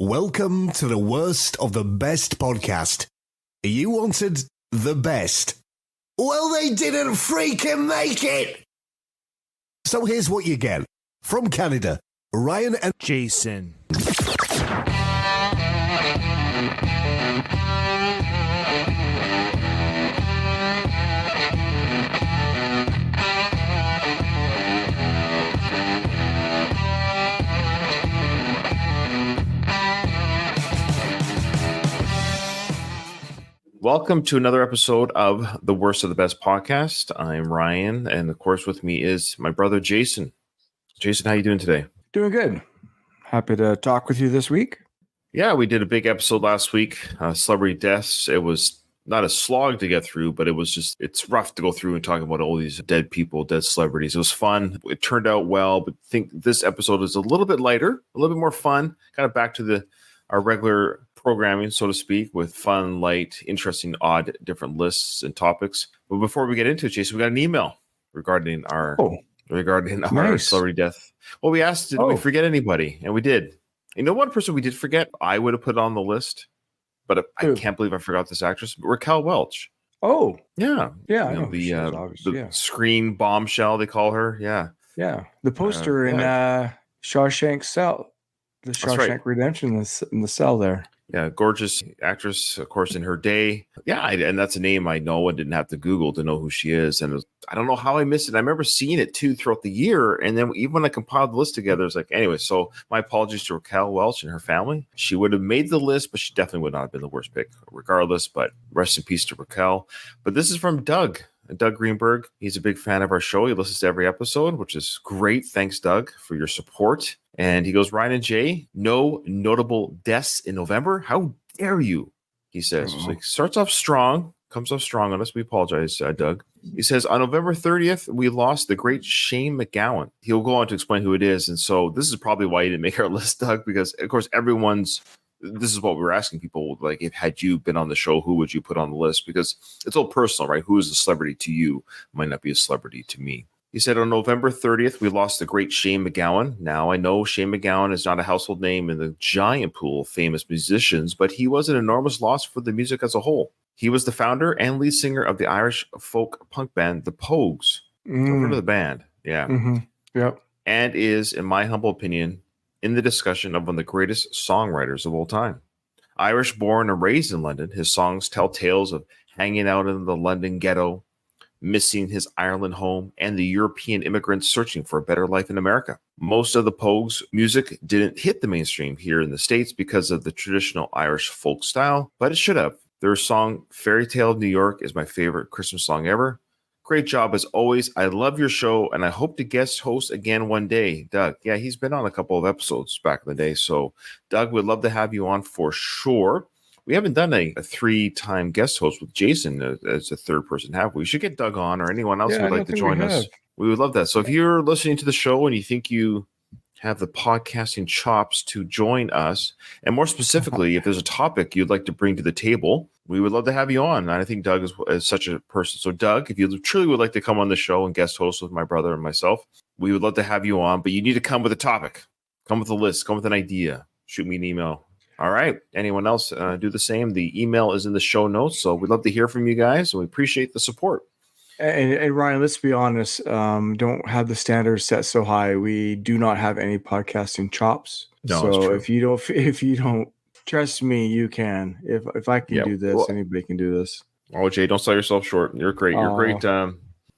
Welcome to the worst of the best podcast. You wanted the best. Well, they didn't freaking make it. So here's what you get. From Canada, Ryan and Jason. Welcome to another episode of the Worst of the Best podcast. I'm Ryan, and of course with me is my brother Jason. Jason, how you doing today? Doing good. Happy to talk with you this week. Yeah, we did a big episode last week, celebrity deaths. It was not a slog to get through, but it's rough to go through and talk about all these dead people, dead celebrities. It was fun. It turned out well, but I think this episode is a little bit lighter, a little bit more fun, kind of back to our regular programming, so to speak, with fun, light, interesting, odd, different lists and topics. But before we get into it, Jason, we got an email regarding our nice. celebrity death. Well, we asked, did we forget anybody? And we did. You know, one person we did forget, I would have put on the list, but I can't believe I forgot this actress, Raquel Welch. Oh, yeah. Yeah. You know, the screen bombshell, they call her. Yeah. Yeah. The poster in Shawshank Cell, the Shawshank Redemption in the cell there. Yeah, gorgeous actress, of course, in her day. Yeah, and that's a name I know and didn't have to Google to know who she is. And I don't know how I missed it. I remember seeing it, too, throughout the year. And then even when I compiled the list together, it's like, anyway, so my apologies to Raquel Welch and her family. She would have made the list, but she definitely would not have been the worst pick regardless. But rest in peace to Raquel. But this is from Doug Greenberg. He's a big fan of our show. He listens to every episode, which is great. Thanks, Doug, for your support. And he goes, Ryan and Jay, no notable deaths in November. How dare you? He says. So he starts off strong, comes off strong on us. We apologize, Doug. He says, on November 30th, we lost the great Shane McGowan. He'll go on to explain who it is. And so this is probably why he didn't make our list, Doug, because, of course, this is what we were asking people, like, if had you been on the show, who would you put on the list? Because it's all personal, right? Who is a celebrity to you might not be a celebrity to me. He said, on November 30th, we lost the great Shane McGowan. Now, I know Shane McGowan is not a household name in the giant pool of famous musicians, but he was an enormous loss for the music as a whole. He was the founder and lead singer of the Irish folk punk band, The Pogues. Over to the band. Yeah. Mm-hmm. Yep. And is, in my humble opinion, in the discussion of one of the greatest songwriters of all time. Irish born and raised in London, his songs tell tales of hanging out in the London ghetto, missing his Ireland home, and the European immigrants searching for a better life in America. Most of the Pogues' music didn't hit the mainstream here in the States because of the traditional Irish folk style, but it should have. Their song Fairy Tale of New York is my favorite Christmas song ever. Great job as always. I love your show, and I hope to guest host again one day. Doug, yeah, he's been on a couple of episodes back in the day, so Doug, we'd love to have you on for sure. We haven't done a 3-time guest host with Jason as a third person, have we? We should get Doug on or anyone else who would like to join us. We would love that. So if you're listening to the show and you think you have the podcasting chops to join us, and more specifically, if there's a topic you'd like to bring to the table, we would love to have you on. And I think Doug is such a person. So Doug, if you truly would like to come on the show and guest host with my brother and myself, we would love to have you on, but you need to come with a topic, come with a list, come with an idea, shoot me an email. All right. Anyone else do the same? The email is in the show notes. So we'd love to hear from you guys, and we appreciate the support. And Ryan, let's be honest. Don't have the standards set so high. We do not have any podcasting chops. No, so if you don't trust me, you can. If I can do this, anybody can do this. Oh, Jay, don't sell yourself short. You're great. You're great.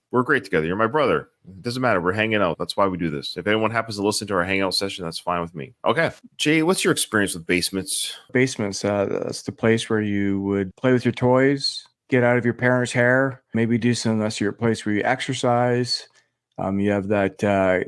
We're great together. You're my brother. It doesn't matter. We're hanging out. That's why we do this. If anyone happens to listen to our hangout session, that's fine with me. Okay. Jay, what's your experience with Basementsts? Basementsts, that's the place where you would play with your toys, get out of your parents' hair, maybe do some, that's your place where you exercise. You have that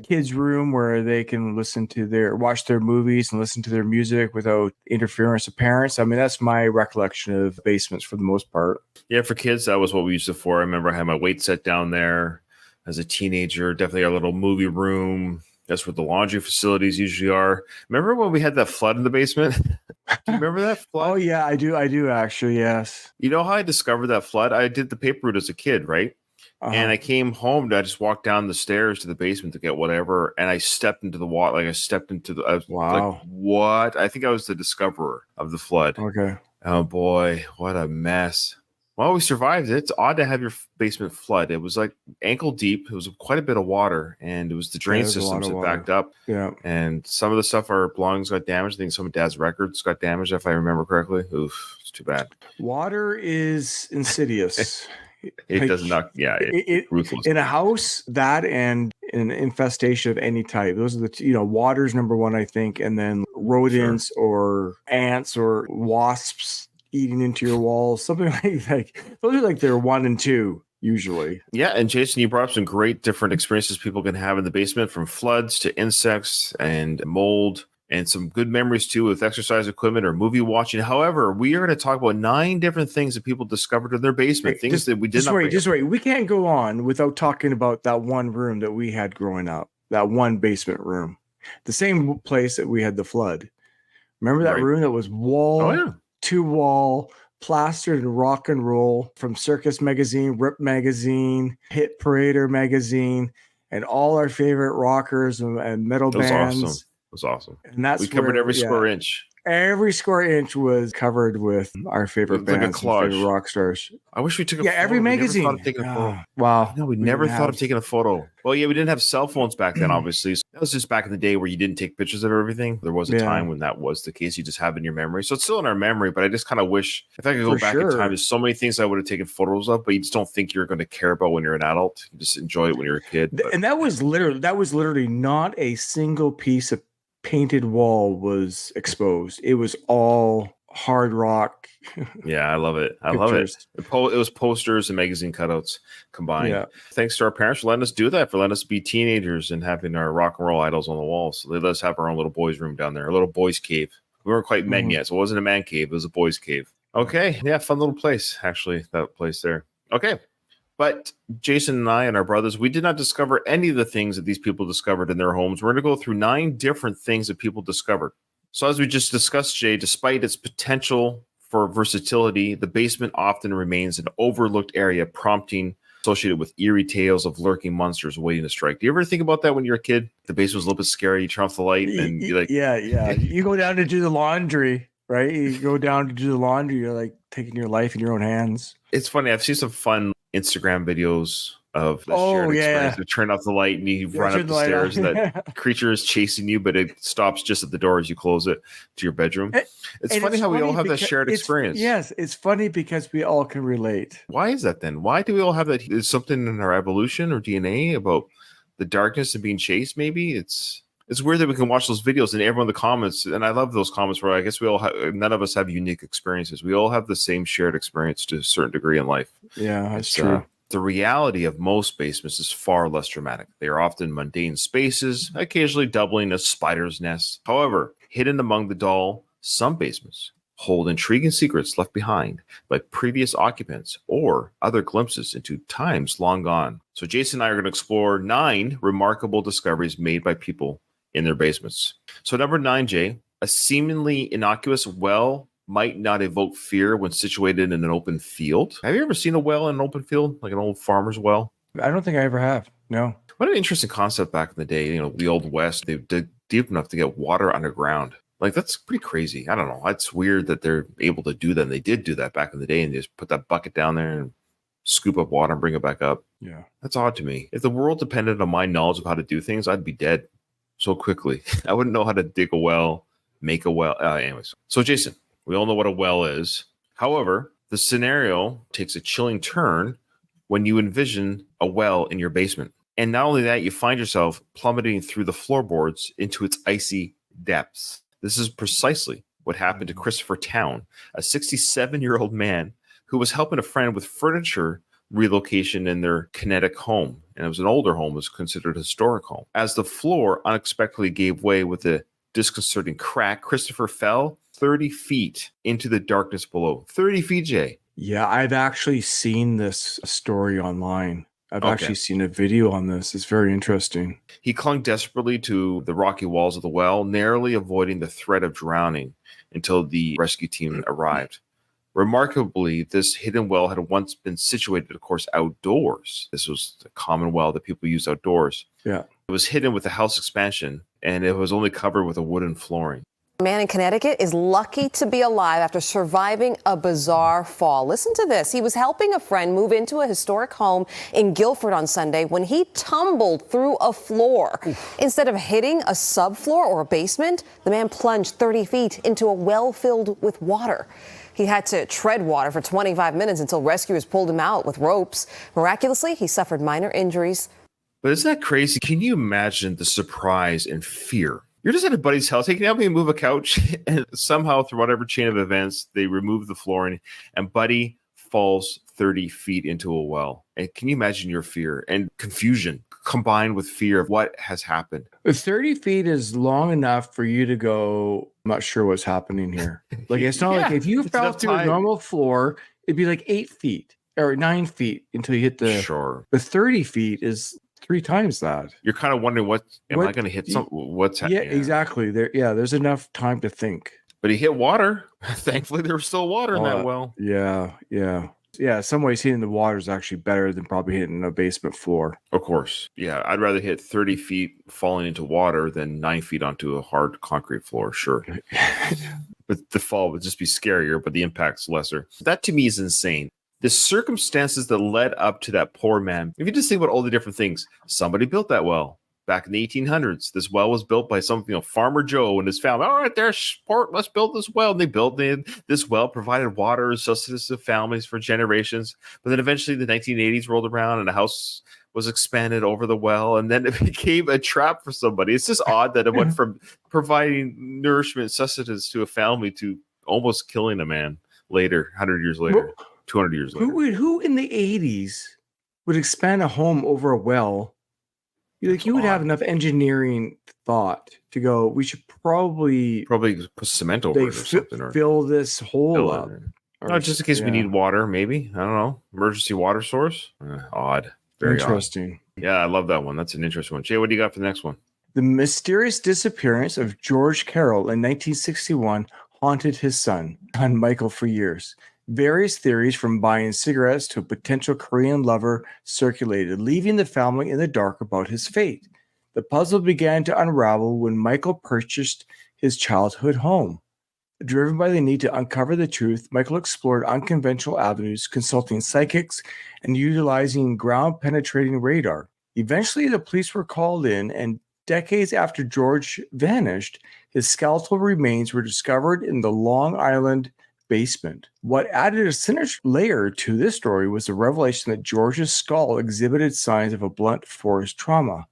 kids' room where they can watch their movies and listen to their music without interference of parents. I mean, that's my recollection of Basementsts for the most part. Yeah, for kids, that was what we used it for. I remember I had my weight set down there as a teenager. Definitely our little movie room. That's where the laundry facilities usually are. Remember when we had that flood in the basement? Do you remember that flood? Oh, yeah, I do actually, yes. You know how I discovered that flood? I did the paper route as a kid, right? And I came home and I just walked down the stairs to the basement to get whatever. And I stepped into the water. Like I stepped into I was like, what? I think I was the discoverer of the flood. Okay. Oh boy, what a mess. Well, we survived it. It's odd to have your basement flood. It was like ankle deep. It was quite a bit of water, and it was the drain systems that backed up. Yeah. And some of the stuff, our belongings got damaged. I think some of Dad's records got damaged, if I remember correctly. Oof, it's too bad. Water is insidious. It does not, it's ruthless. In a house, that and an infestation of any type. Those are the water's number one, I think, and then rodents or ants or wasps eating into your walls, something like those are like their 1 and 2 usually. Yeah, and Jason, you brought up some great different experiences people can have in the basement, from floods to insects and mold, and some good memories too with exercise equipment or movie watching. However, we are going to talk about 9 different things that people discovered in their basement, things that we did not. Just wait. We can't go on without talking about that one room that we had growing up, that one basement room, the same place that we had the flood. Remember that room that was wall to wall, plastered in rock and roll, from Circus Magazine, Rip Magazine, Hit Parader Magazine, and all our favorite rockers and metal bands. Awesome. It was awesome. And that's we covered every square inch. Every square inch was covered with our favorite bands, and favorite rock stars. I wish we took a photo. Every magazine. Wow. No, we never thought of taking a photo. Well, yeah, we didn't have cell phones back then, obviously. So that was just back in the day where you didn't take pictures of everything. There was a time when that was the case. You just have it in your memory. So it's still in our memory, but I just kind of wish if I could go back in time, there's so many things I would have taken photos of, but you just don't think you're going to care about when you're an adult. You just enjoy it when you're a kid. And that was literally not a single piece of painted wall was exposed. It was all hard rock. Yeah, I love it. I love it. It was posters and magazine cutouts combined. Yeah. Thanks to our parents for letting us do that, for letting us be teenagers and having our rock and roll idols on the walls. So they let us have our own little boys' room down there, a little boys' cave. We weren't quite men yet, so it wasn't a man cave. It was a boys' cave. Okay. Yeah, fun little place, actually, that place there. Okay. But Jason and I and our brothers, we did not discover any of the things that these people discovered in their homes. We're going to go through 9 different things that people discovered. So as we just discussed, Jay, despite its potential for versatility, the basement often remains an overlooked area, prompting associated with eerie tales of lurking monsters waiting to strike. Do you ever think about that when you're a kid? The basement's a little bit scary. You turn off the light and you're like... Yeah. You go down to do the laundry, right? You go down to do the laundry. You're like taking your life in your own hands. It's funny. I've seen some fun Instagram videos of the shared experience. You turn off the light and you run up the stairs and that creature is chasing you, but it stops just at the door as you close it to your bedroom. It's funny how we all have that shared experience. Yes, it's funny because we all can relate. Why is that then? Why do we all have that? Is something in our evolution or DNA about the darkness and being chased? Maybe it's weird that we can watch those videos and everyone in the comments, and I love those comments where I guess we all have, none of us have unique experiences. We all have the same shared experience to a certain degree in life. Yeah, that's true. The reality of most basements is far less dramatic. They are often mundane spaces, occasionally doubling as spiders' nests. However, hidden among the dull, some basements hold intriguing secrets left behind by previous occupants or other glimpses into times long gone. So Jason and I are going to explore 9 remarkable discoveries made by people in their basements. So number 9, Jay, a seemingly innocuous well might not evoke fear when situated in an open field. Have you ever seen a well in an open field, like an old farmer's well? I don't think I ever have. No. What an interesting concept back in the day. The Old West, they dig deep enough to get water underground. Like, that's pretty crazy. I don't know. It's weird that they're able to do that. And they did do that back in the day, and they just put that bucket down there and scoop up water and bring it back up. Yeah. That's odd to me. If the world depended on my knowledge of how to do things, I'd be dead so quickly. I wouldn't know how to dig a well, make a well. Anyways. So, Jason, we all know what a well is. However, the scenario takes a chilling turn when you envision a well in your basement. And not only that, you find yourself plummeting through the floorboards into its icy depths. This is precisely what happened to Christopher Town, a 67-year-old man who was helping a friend with furniture relocation in their kinetic home. And it was an older home, it was considered a historic home. As the floor unexpectedly gave way with a disconcerting crack, Christopher fell 30 feet into the darkness below. 30 feet, Jay. Yeah, I've actually seen this story online. I've actually seen a video on this. It's very interesting. He clung desperately to the rocky walls of the well, narrowly avoiding the threat of drowning until the rescue team arrived. Remarkably, this hidden well had once been situated, of course, outdoors. This was a common well that people used outdoors. Yeah. It was hidden with a house expansion, and it was only covered with a wooden flooring. A man in Connecticut is lucky to be alive after surviving a bizarre fall. Listen to this. He was helping a friend move into a historic home in Guilford on Sunday when he tumbled through a floor. Instead of hitting a subfloor or a basement, the man plunged 30 feet into a well filled with water. He had to tread water for 25 minutes until rescuers pulled him out with ropes. Miraculously, he suffered minor injuries. But isn't that crazy? Can you imagine the surprise and fear? You're just at a buddy's house. Hey, can you help me move a couch? And somehow, through whatever chain of events, they remove the flooring, and buddy falls 30 feet into a well. And can you imagine your fear and confusion combined with fear of what has happened? 30 feet is long enough for you to go, I'm not sure what's happening here. Like, it's not like if you fell through a normal floor, it'd be like 8 feet or 9 feet until you hit the. Sure. The 30 feet is 3 times that. You're kind of wondering, am I going to hit something? What's happening? Yeah, exactly. There's enough time to think. But he hit water. Thankfully, there was still water in that well. Yeah. Some ways hitting the water is actually better than probably hitting a basement floor. Of course. Yeah. I'd rather hit 30 feet falling into water than 9 feet onto a hard concrete floor. Sure. But the fall would just be scarier, but the impact's lesser. That to me is insane. The circumstances that led up to that poor man. If you just think about all the different things, somebody built that well. Back in the 1800s, this well was built by Farmer Joe and his family. All right, there's sport. Let's build this well. And they built this well, provided water and sustenance to families for generations. But then eventually the 1980s rolled around and a house was expanded over the well. And then it became a trap for somebody. It's just odd that it went from providing nourishment, sustenance to a family to almost killing a man later, 100 years later, 200 years later. Who in the 80s would expand a home over a well? You would have enough engineering thought to go, we should probably put cement over it or something. Or fill this hole up. Or just in case we need water, maybe. I don't know. Emergency water source. Odd. Very interesting. Odd. Yeah, I love that one. That's an interesting one. Jay, what do you got for the next one? The mysterious disappearance of George Carroll in 1961 haunted his son Michael for years. Various theories from buying cigarettes to a potential Korean lover circulated, leaving the family in the dark about his fate. The puzzle began to unravel when Michael purchased his childhood home. Driven by the need to uncover the truth, Michael explored unconventional avenues, consulting psychics and utilizing ground-penetrating radar. Eventually, the police were called in, and decades after George vanished, his skeletal remains were discovered in the Long Island basement. What added a sinister layer to this story was the revelation that George's skull exhibited signs of a blunt force trauma.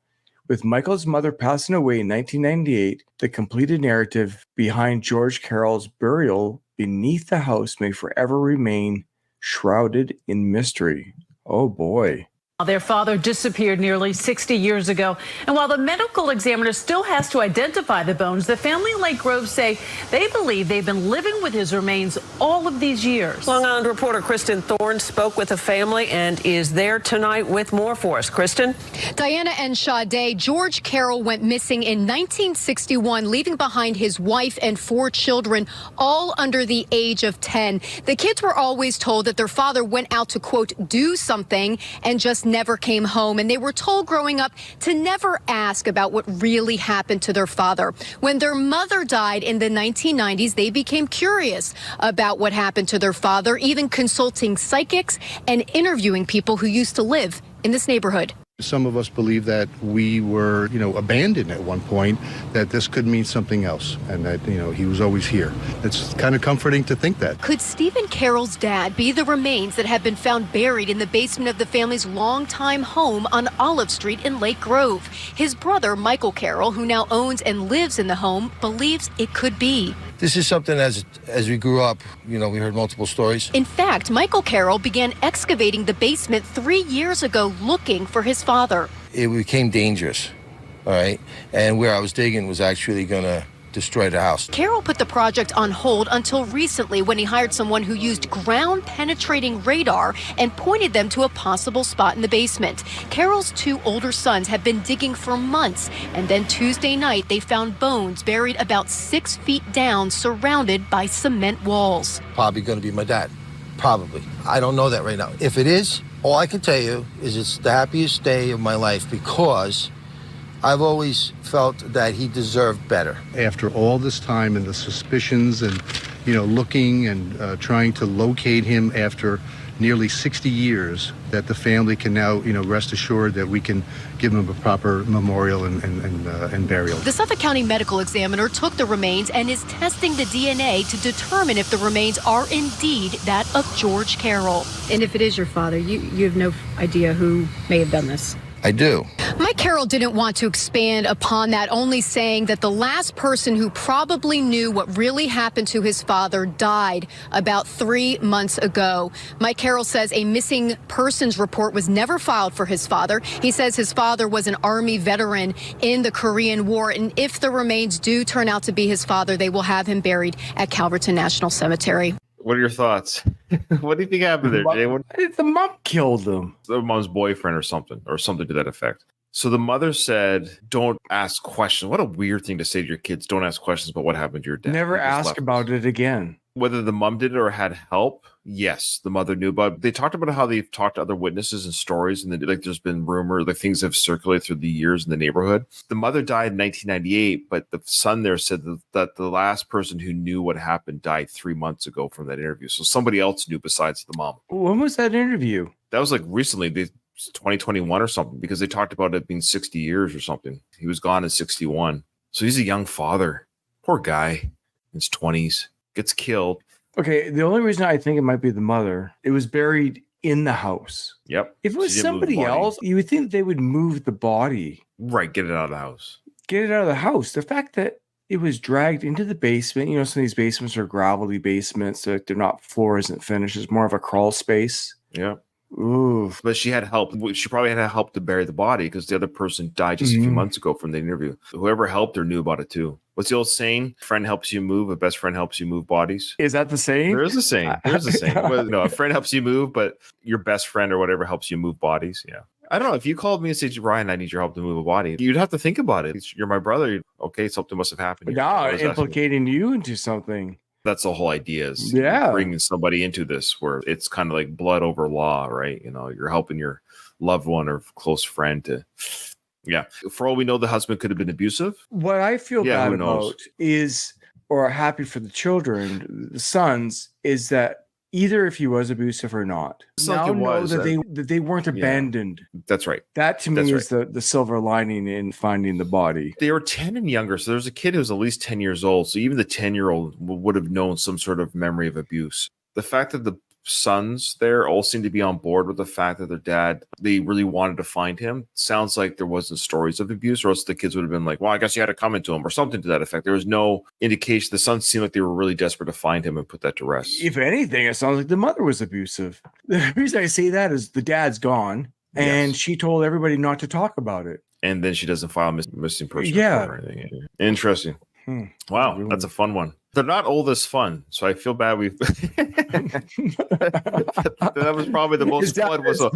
With Michael's mother passing away in 1998, the completed narrative behind George Carroll's burial beneath the house may forever remain shrouded in mystery. Oh boy. Their father disappeared nearly 60 years ago. And while the medical examiner still has to identify the bones, the family in Lake Grove say they believe they've been living with his remains all of these years. Long Island reporter Kristen Thorne spoke with the family and is there tonight with more for us. Kristen? Diana and Sade, George Carroll went missing in 1961, leaving behind his wife and 4 children, all under the age of 10. The kids were always told that their father went out to, quote, do something and just never came home, and they were told growing up to never ask about what really happened to their father. When their mother died in the 1990s, they became curious about what happened to their father, even consulting psychics and interviewing people who used to live in this neighborhood. Some of us believe that we were, abandoned at one point, that this could mean something else, and that, he was always here. It's kind of comforting to think that. Could Stephen Carroll's dad be the remains that have been found buried in the basement of the family's longtime home on Olive Street in Lake Grove? His brother, Michael Carroll, who now owns and lives in the home, believes it could be. This is something as we grew up, we heard multiple stories. In fact, Michael Carroll began excavating the basement 3 years ago looking for his father. It became dangerous, all right? And where I was digging was actually going to destroy the house. Carroll put the project on hold until recently when he hired someone who used ground-penetrating radar and pointed them to a possible spot in the basement. Carroll's 2 older sons have been digging for months, and then Tuesday night they found bones buried about 6 feet down, surrounded by cement walls. Probably going to be my dad. Probably. I don't know that right now. If it is, all I can tell you is it's the happiest day of my life because I've always felt that he deserved better. After all this time and the suspicions and, looking and trying to locate him after nearly 60 years, that the family can now, rest assured that we can give him a proper memorial and burial. The Suffolk County Medical Examiner took the remains and is testing the DNA to determine if the remains are indeed that of George Carroll. And if it is your father, you have no idea who may have done this? I do. Mike Carroll didn't want to expand upon that, only saying that the last person who probably knew what really happened to his father died about 3 months ago. Mike Carroll says a missing persons report was never filed for his father. He says his father was an Army veteran in the Korean War, and if the remains do turn out to be his father, they will have him buried at Calverton National Cemetery. What are your thoughts? What do you think happened there, Jay? The mom killed him. The mom's boyfriend or something to that effect. So the mother said, don't ask questions. What a weird thing to say to your kids. Don't ask questions about what happened to your dad. Never ask about it again. Whether the mom did it or had help, yes, the mother knew about it. They talked about how they've talked to other witnesses and stories, and there's been rumor, things have circulated through the years in the neighborhood. The mother died in 1998, but the son there said that the last person who knew what happened died 3 months ago from that interview. So somebody else knew besides the mom. When was that interview? That was recently, 2021 or something, because they talked about it being 60 years or something. He was gone at 61. So he's a young father. Poor guy in his 20s. Gets killed. Okay, the only reason I think it might be the mother, it was buried in the house. Yep. If it was somebody else, you would think they would move the body. Right, get it out of the house. Get it out of the house. The fact that it was dragged into the basement, some of these basements are gravelly basements, so they're not floors and finishes, more of a crawl space. Yeah. Ooh. But she had help. She probably had help to bury the body because the other person died just a few months ago from the interview. Whoever helped her knew about it too. What's the old saying? Friend helps you move. A best friend helps you move bodies. Is that the saying? There is a saying. There's a saying. Well, no, a friend helps you move, but your best friend or whatever helps you move bodies. Yeah. I don't know. If you called me and said, Ryan, I need your help to move a body, you'd have to think about it. You're my brother. Okay, something must have happened. Yeah, implicating you into something. That's the whole idea is bringing somebody into this where it's kind of like blood over law, right? You're helping your loved one or close friend to, for all we know, the husband could have been abusive. What I feel bad about is, or happy for the children, the sons, is that either if he was abusive or not, that they weren't abandoned. That's right. That to me is the silver lining in finding the body. They were 10 and younger, so there's a kid who's at least 10 years old. So even the 10-year-old would have known some sort of memory of abuse. The fact that the sons there all seem to be on board with the fact that their dad, they really wanted to find him, sounds like there wasn't stories of abuse, or else the kids would have been like, well, I guess you had to come into him or something to that effect. There was no indication. The sons seemed like they were really desperate to find him and put that to rest. If anything, it sounds like the mother was abusive. The reason I say that is the dad's gone and she told everybody not to talk about it. And then she doesn't file missing person report or anything. Interesting. Wow, that's a fun one. They're not all this fun, so I feel bad. That was probably the most blood whistle.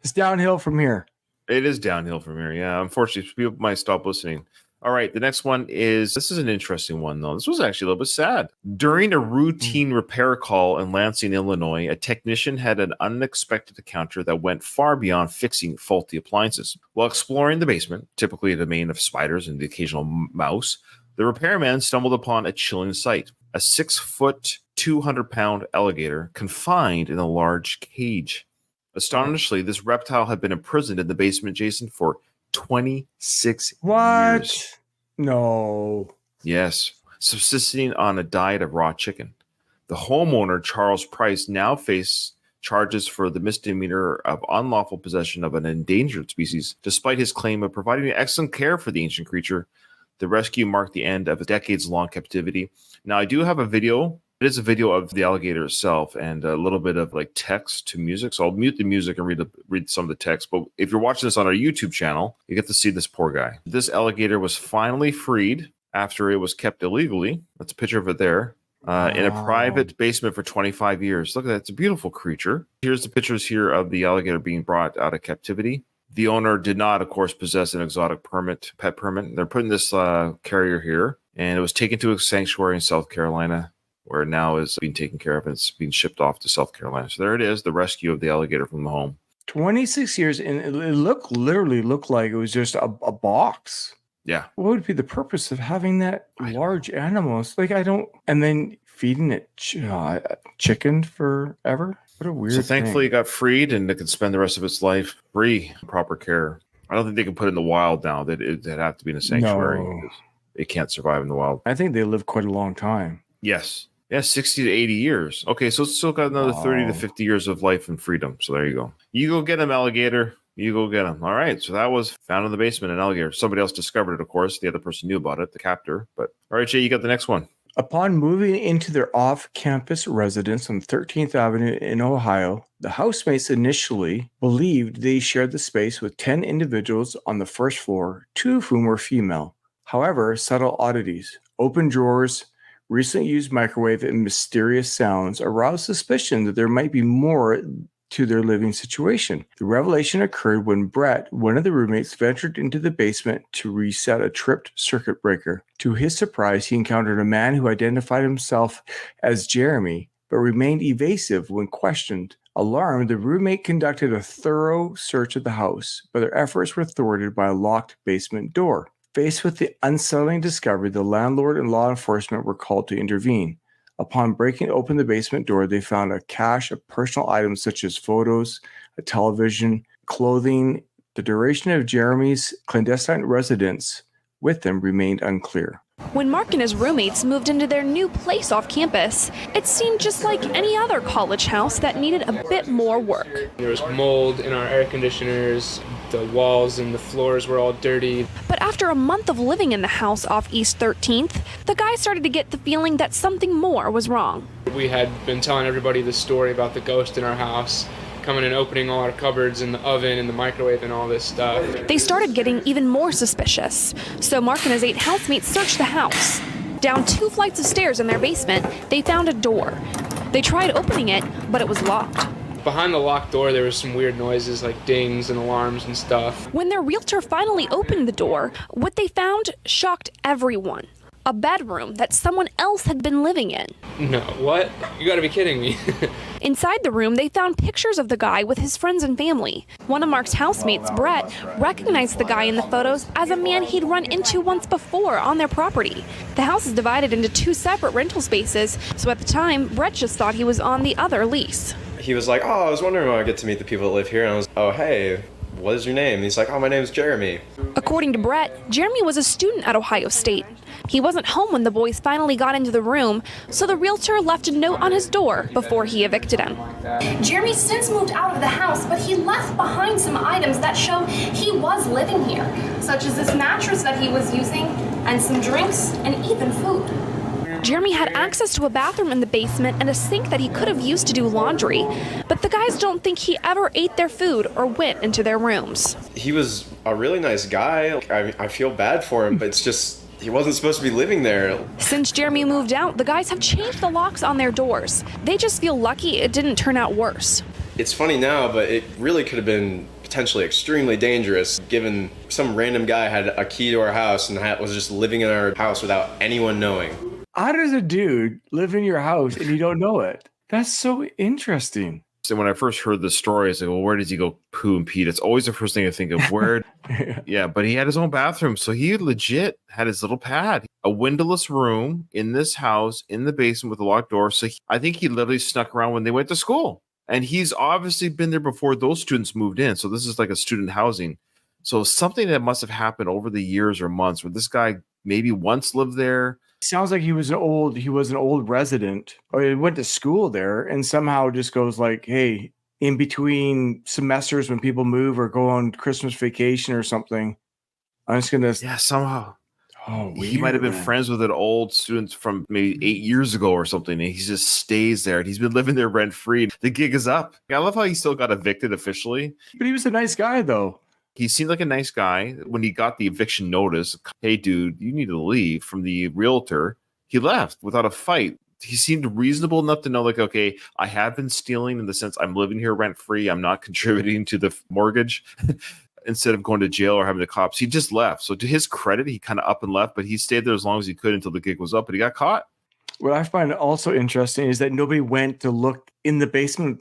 It's downhill from here. It is downhill from here. Yeah, unfortunately, people might stop listening. All right, the next one this is an interesting one, though. This was actually a little bit sad. During a routine repair call in Lansing, Illinois, a technician had an unexpected encounter that went far beyond fixing faulty appliances. While exploring the basement, typically a domain of spiders and the occasional mouse, the repairman stumbled upon a chilling sight: a 6-foot, 200-pound alligator confined in a large cage. Astonishingly, this reptile had been imprisoned in the basement, Jason, for 26 years. No. Yes. Subsisting on a diet of raw chicken. The homeowner, Charles Price, now faced charges for the misdemeanor of unlawful possession of an endangered species, despite his claim of providing excellent care for the ancient creature. The rescue marked the end of a decades-long captivity. Now, I do have a video. It is a video of the alligator itself and a little bit of text to music. So I'll mute the music and read some of the text. But if you're watching this on our YouTube channel, you get to see this poor guy. This alligator was finally freed after it was kept illegally. That's a picture of it there. In a private basement for 25 years. Look at that. It's a beautiful creature. Here's the pictures here of the alligator being brought out of captivity. The owner did not, of course, possess an exotic pet permit. They're putting this carrier here, and it was taken to a sanctuary in South Carolina, where it now is being taken care of, and it's being shipped off to South Carolina. So there it is, the rescue of the alligator from the home. 26 years, and it literally looked like it was just a box. Yeah. What would be the purpose of having that large animals? Like, I don't, and then feeding it chicken forever? What a weird So thankfully thing. it got freed, and it can spend the rest of its life free, proper care. I don't think they can put it in the wild now. That it'd have to be in a sanctuary. No. It can't survive in the wild. I think they live quite a long time. Yes. Yeah, 60 to 80 years. Okay, so it's still got another 30 to 50 years of life and freedom. So there you go. You go get him, alligator. You go get him. All right. So that was found in the basement, an alligator. Somebody else discovered it, of course. The other person knew about it, the captor. But all right, Jay, you got the next one. Upon moving into their off-campus residence on 13th Avenue in Ohio, the housemates initially believed they shared the space with 10 individuals on the first floor, 2 of whom were female. However, subtle oddities, open drawers, recently used microwave, and mysterious sounds aroused suspicion that there might be more to their living situation. The revelation occurred when Brett, one of the roommates, ventured into the basement to reset a tripped circuit breaker. To his surprise, he encountered a man who identified himself as Jeremy, but remained evasive when questioned. Alarmed, the roommate conducted a thorough search of the house, but their efforts were thwarted by a locked basement door. Faced with the unsettling discovery, the landlord and law enforcement were called to intervene. Upon breaking open the basement door, they found a cache of personal items such as photos, a television, clothing. The duration of Jeremy's clandestine residence with them remained unclear. When Mark and his roommates moved into their new place off campus, it seemed just like any other college house that needed a bit more work. There was mold in our air conditioners, the walls and the floors were all dirty. But after a month of living in the house off East 13th, the guys started to get the feeling that something more was wrong. We had been telling everybody the story about the ghost in our house, coming and opening all our cupboards and the oven and the microwave and all this stuff. They started getting even more suspicious, so Mark and his 8 housemates searched the house. Down 2 flights of stairs in their basement, they found a door. They tried opening it, but it was locked. Behind the locked door, there was some weird noises like dings and alarms and stuff. When their realtor finally opened the door, what they found shocked everyone. A bedroom that someone else had been living in. No, what? You gotta be kidding me. Inside the room, they found pictures of the guy with his friends and family. One of Mark's housemates, Brett, recognized the guy in the photos as a man he'd run into once before on their property. The house is divided into 2 separate rental spaces, so at the time, Brett just thought he was on the other lease. He was like, oh, I was wondering when I get to meet the people that live here. And I was, oh, hey, what is your name? And he's like, oh, my name's Jeremy. According to Brett, Jeremy was a student at Ohio State. He wasn't home when the boys finally got into the room, so the realtor left a note on his door before he evicted him. Jeremy's since moved out of the house, but he left behind some items that show he was living here, such as this mattress that he was using, and some drinks, and even food. Jeremy had access to a bathroom in the basement and a sink that he could have used to do laundry, but the guys don't think he ever ate their food or went into their rooms. He was a really nice guy. I feel bad for him, but it's just, he wasn't supposed to be living there. Since Jeremy moved out, the guys have changed the locks on their doors. They just feel lucky it didn't turn out worse. It's funny now, but it really could have been potentially extremely dangerous given some random guy had a key to our house and was just living in our house without anyone knowing. How does a dude live in your house and you don't know it? That's so interesting. So when I first heard the story, I was like, well, where does he go poo and pee? That's always the first thing I think of. Where? Yeah, but he had his own bathroom. So he legit had his little pad, a windowless room in this house in the basement with a locked door. So I think he literally snuck around when they went to school. And he's obviously been there before those students moved in. So this is like a student housing. So something that must have happened over the years or months where this guy maybe once lived there. Sounds like he was an old resident, or he went to school there and somehow just goes like, hey, in between semesters when people move or go on Christmas vacation or something, I'm just gonna somehow. Oh, he might have been friends with an old student from maybe 8 years ago or something, and he just stays there. And he's been living there rent free. The gig is up. I love how he still got evicted officially. But he was a nice guy, though. He seemed like a nice guy. When he got the eviction notice, hey, dude, you need to leave, from the realtor, he left without a fight. He seemed reasonable enough to know, like, okay, I have been stealing in the sense I'm living here rent free. I'm not contributing to the mortgage instead of going to jail or having the cops. He just left. So to his credit, he kind of up and left, but he stayed there as long as he could until the gig was up, but he got caught. What I find also interesting is that nobody went to look in the basement,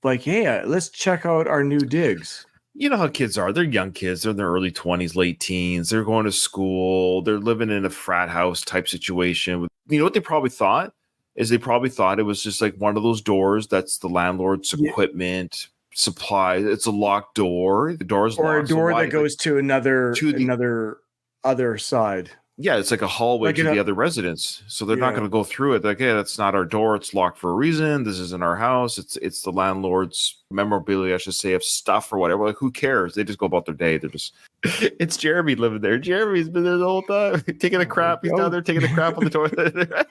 like, hey, let's check out our new digs. You know how kids are. They're young kids. They're in their early 20s, late teens. They're going to school. They're living in a frat house type situation. You know what they probably thought? They probably thought it was just like one of those doors that's the landlord's equipment, supplies. It's a locked door. The door's locked. Or a door that goes to another other side. Yeah, it's like a hallway to the other residence. So they're not going to go through it. Like, hey, that's not our door. It's locked for a reason. This isn't our house. It's the landlord's memorabilia, I should say, of stuff or whatever. Like, who cares? They just go about their day. They're just, it's Jeremy living there. Jeremy's been there the whole time, taking a crap. He's down there taking a crap on the toilet.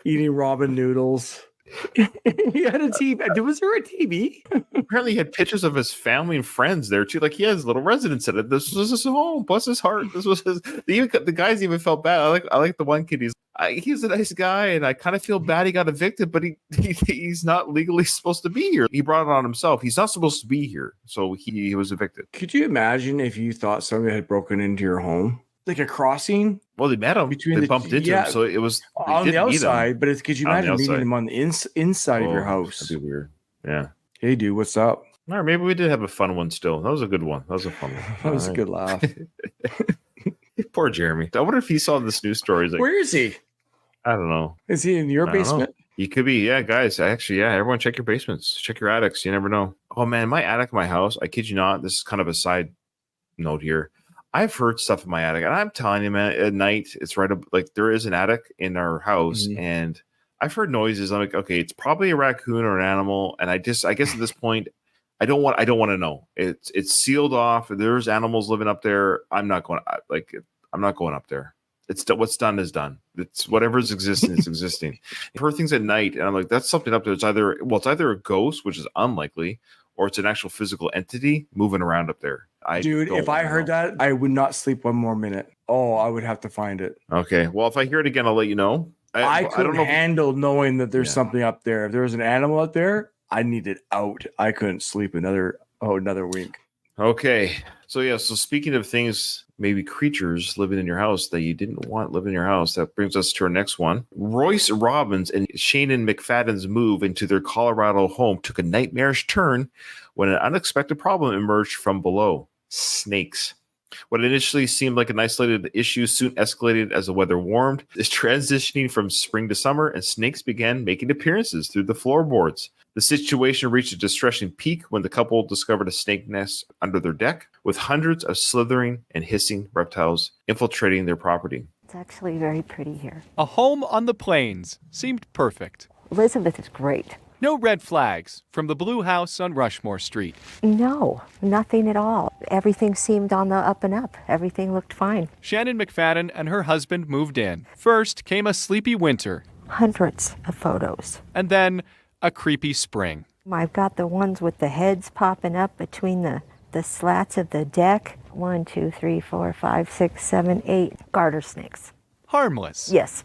Eating ramen noodles. He had a TV. Was there a TV? Apparently, he had pictures of his family and friends there too. Like, he has little residence in it. This was his home. Bless his heart. This was his. The guys even felt bad. I like the one kid. He's a nice guy, and I kind of feel bad he got evicted, but he's not legally supposed to be here. He brought it on himself. He's not supposed to be here, so he was evicted. Could you imagine if you thought somebody had broken into your home? Like a crossing? Well, they met him. They bumped into him, so it was on the outside. But could you imagine meeting him on the inside of your house? That'd be weird. Yeah. Hey, dude, what's up? All right, maybe we did have a fun one still. That was a good one. That was a fun one. That was a good laugh. Poor Jeremy. I wonder if he saw this news story. Like, where is he? I don't know. Is he in your basement? He could be. Yeah, guys. Actually, yeah. Everyone check your basements. Check your attics. You never know. Oh, man. My attic, my house, I kid you not. This is kind of a side note here. I've heard stuff in my attic, and I'm telling you, man, at night, it's right up, like, there is an attic in our house, and I've heard noises. I'm like, okay, it's probably a raccoon or an animal, and I guess at this point, I don't want to know. It's sealed off. If there's animals living up there, I'm not going up there. It's what's done is done. It's whatever's existing is existing. I've heard things at night, and I'm like, that's something up there. It's either a ghost, which is unlikely, or it's an actual physical entity moving around up there. Dude, if I heard that, I would not sleep one more minute. Oh, I would have to find it. Okay. Well, if I hear it again, I'll let you know. I couldn't handle knowing that there's something up there. If there was an animal up there, I needed out. I couldn't sleep another week. Okay. So speaking of things, maybe creatures living in your house that you didn't want living in your house, that brings us to our next one. Royce Robbins and Shannon McFadden's move into their Colorado home took a nightmarish turn when an unexpected problem emerged from below. Snakes. What initially seemed like an isolated issue soon escalated as the weather warmed. It's transitioning from spring to summer, and snakes began making appearances through the floorboards. The situation reached a distressing peak when the couple discovered a snake nest under their deck, with hundreds of slithering and hissing reptiles infiltrating their property. It's actually very pretty here. A home on the plains seemed perfect. Elizabeth is great. No red flags from the blue house on Rushmore Street. No, nothing at all. Everything seemed on the up and up. Everything looked fine. Shannon McFadden and her husband moved in. First came a sleepy winter. Hundreds of photos. And then a creepy spring. I've got the ones with the heads popping up between the slats of the deck. 1, 2, 3, 4, 5, 6, 7, 8 garter snakes. Harmless. Yes.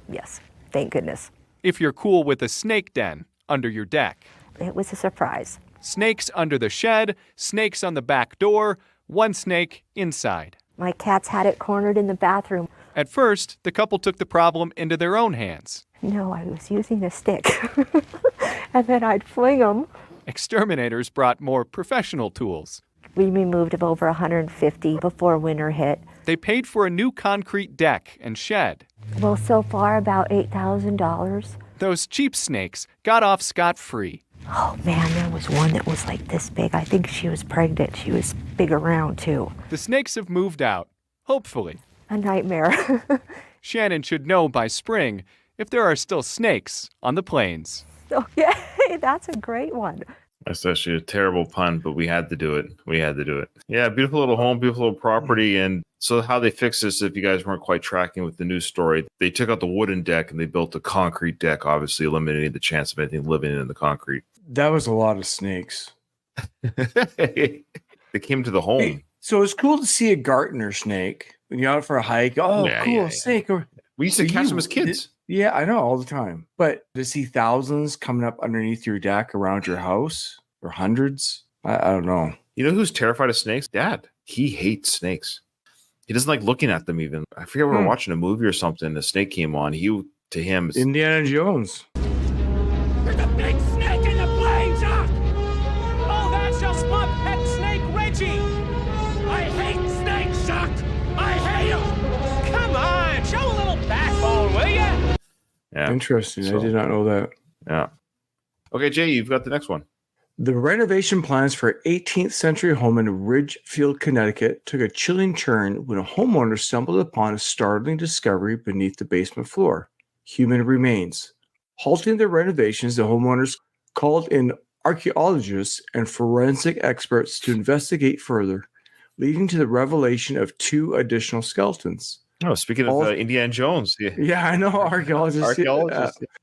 Thank goodness. If you're cool with a snake den under your deck. It was a surprise. Snakes under the shed, snakes on the back door, one snake inside. My cats had it cornered in the bathroom. At first, the couple took the problem into their own hands. No, I was using a stick. And then I'd fling them. Exterminators brought more professional tools. We removed over 150 before winter hit. They paid for a new concrete deck and shed. Well, so far about $8,000. Those cheap snakes got off scot-free. Oh, man, there was one that was like this big. I think she was pregnant. She was big around, too. The snakes have moved out, hopefully. A nightmare. Shannon should know by spring if there are still snakes on the plains. Oh, yeah, that's a great one. That's actually a terrible pun, but we had to do it. Yeah, beautiful little home, beautiful little property. And so how they fixed this, if you guys weren't quite tracking with the news story, they took out the wooden deck and they built a concrete deck, obviously eliminating the chance of anything living in the concrete. That was a lot of snakes. They came to the home. Hey, so it's cool to see a Gartner snake when you're out for a hike. Oh, Yeah, cool, yeah, yeah. snake. We used to catch them as kids. Yeah, I know, all the time. But to see thousands coming up underneath your deck around your house, or hundreds, I don't know. You know who's terrified of snakes? Dad. He hates snakes. He doesn't like looking at them even. I forget we were watching a movie or something. A snake came on. To him, Indiana Jones. There's a big snake in the plane, Chuck! Oh, that's just my pet snake, Reggie! I hate snakes, Chuck! I hate them! Come on, show a little backbone, will ya? Yeah. Interesting. I did not know that. Yeah. Okay, Jay, you've got the next one. The renovation plans for an 18th century home in Ridgefield, Connecticut took a chilling turn when a homeowner stumbled upon a startling discovery beneath the basement floor: human remains. Halting the renovations, the homeowners called in archaeologists and forensic experts to investigate further, leading to the revelation of 2 additional skeletons. Oh, speaking of Indiana Jones. Yeah, I know, archaeologists.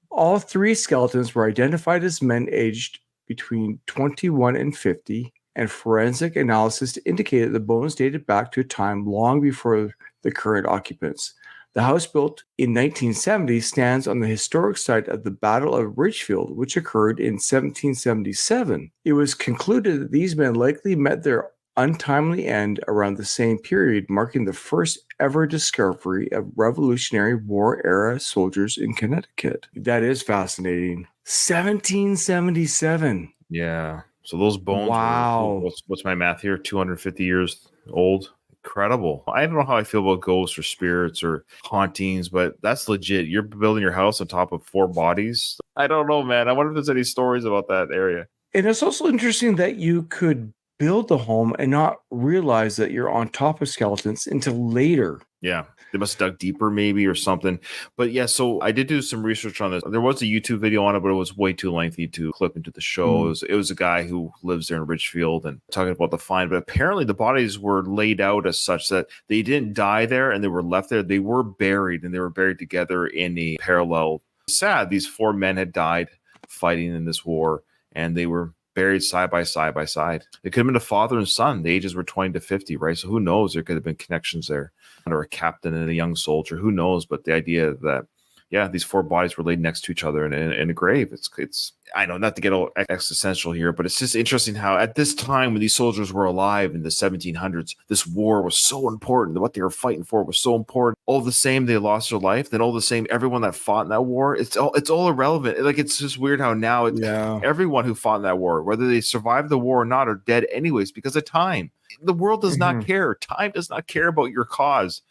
All 3 skeletons were identified as men aged between 21 and 50, and forensic analysis indicated the bones dated back to a time long before the current occupants. The house, built in 1970, stands on the historic site of the Battle of Ridgefield, which occurred in 1777. It was concluded that these men likely met their untimely end around the same period, marking the first ever discovery of Revolutionary War era soldiers in Connecticut. That is fascinating. 1777. Yeah. So those bones Wow. were, what's my math here? 250 years old. Incredible. I don't know how I feel about ghosts or spirits or hauntings, but that's legit. You're building your house on top of 4 bodies. I don't know, man. I wonder if there's any stories about that area. And it's also interesting that you could build the home and not realize that you're on top of skeletons until later. Yeah. They must have dug deeper maybe or something. But yeah, so I did do some research on this. There was a YouTube video on it, but it was way too lengthy to clip into the show. It was a guy who lives there in Ridgefield and talking about the find. But apparently the bodies were laid out as such that they didn't die there and they were left there. They were buried, and they were buried together in a parallel. Sad, these 4 men had died fighting in this war, and they were buried side by side by side. It could have been a father and son. The ages were 20 to 50, right? So who knows? There could have been connections there, or a captain and a young soldier. Who knows? But the idea that, yeah, these 4 bodies were laid next to each other in a grave. It's I know, not to get all existential here, but it's just interesting how at this time when these soldiers were alive in the 1700s, this war was so important. What they were fighting for was so important. All the same, they lost their life. Then all the same, everyone that fought in that war, it's all irrelevant. Like, it's just weird how now everyone who fought in that war, whether they survived the war or not, are dead anyways because of time. The world does not care. Time does not care about your cause.